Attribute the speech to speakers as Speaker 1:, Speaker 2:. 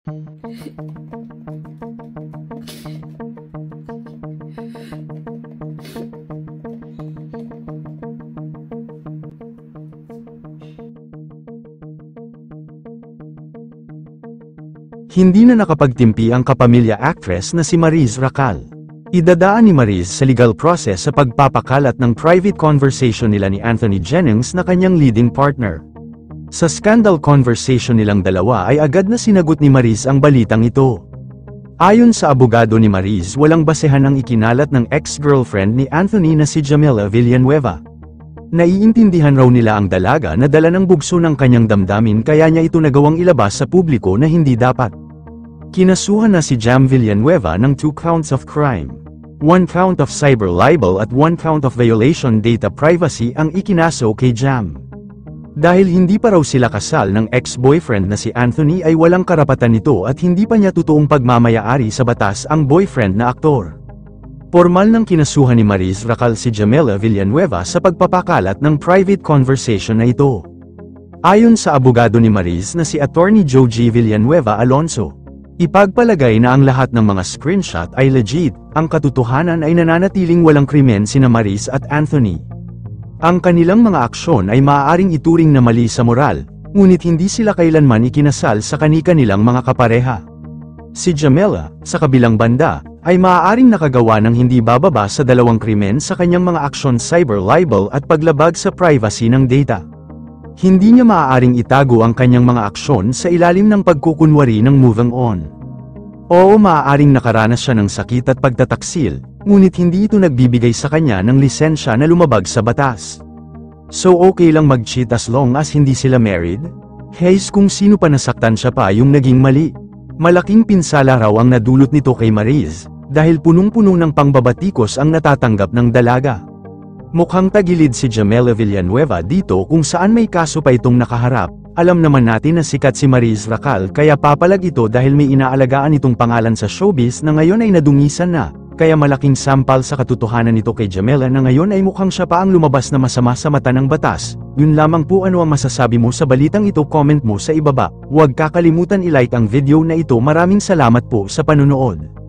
Speaker 1: Hindi na nakapagtimpi ang kapamilya actress na si Mariz Racal. Idadaan ni Mariz sa legal process sa pagpapakalat ng private conversation nila ni Anthony Jennings na kanyang leading partner. Sa scandal conversation nilang dalawa ay agad na sinagot ni Mariz ang balitang ito. Ayon sa abogado ni Mariz, walang basehan ang ikinalat ng ex-girlfriend ni Anthony na si Jamila Villanueva. Naiintindihan raw nila ang dalaga na dala ng bugso ng kanyang damdamin kaya niya ito nagawang ilabas sa publiko na hindi dapat. Kinasuhan na si Jam Villanueva ng 2 counts of crime. 1 count of cyber libel at 1 count of violation data privacy ang ikinaso kay Jam. Dahil hindi pa raw sila kasal ng ex-boyfriend na si Anthony ay walang karapatan nito at hindi pa niya totoong pagmamaya-ari sa batas ang boyfriend na aktor. Pormal nang kinasuhan ni Mariz Racal si Jamila Villanueva sa pagpapakalat ng private conversation na ito. Ayon sa abogado ni Mariz na si Attorney Joe G. Villanueva Alonso, ipagpalagay na ang lahat ng mga screenshot ay legit, ang katotohanan ay nananatiling walang krimen sina Mariz at Anthony. Ang kanilang mga aksyon ay maaaring ituring na mali sa moral, ngunit hindi sila kailanman ikinasal sa kani-kanilang mga kapareha. Si Jamila, sa kabilang banda, ay maaaring nakagawa ng hindi bababa sa 2 krimen sa kanyang mga aksyon cyber libel at paglabag sa privacy ng data. Hindi niya maaaring itago ang kanyang mga aksyon sa ilalim ng pagkukunwari ng moving on. Oo, maaaring nakaranas siya ng sakit at pagtataksil, ngunit hindi ito nagbibigay sa kanya ng lisensya na lumabag sa batas. So okay lang mag-cheat as long as hindi sila married? Hayes, kung sino pa nasaktan siya pa yung naging mali. Malaking pinsala raw ang nadulot nito kay Mariz, dahil punong-puno ng pangbabatikos ang natatanggap ng dalaga. Mukhang tagilid si Jamila Villanueva dito kung saan may kaso pa itong nakaharap. Alam naman natin na sikat si Mariz Racal kaya papalag ito dahil may inaalagaan itong pangalan sa showbiz na ngayon ay nadungisan na, kaya malaking sampal sa katotohanan nito kay Jamila na ngayon ay mukhang siya pa ang lumabas na masama sa mata ng batas. Yun lamang po, ano ang masasabi mo sa balitang ito? Comment mo sa ibaba. Huwag kakalimutan i-like ang video na ito. Maraming salamat po sa panunood.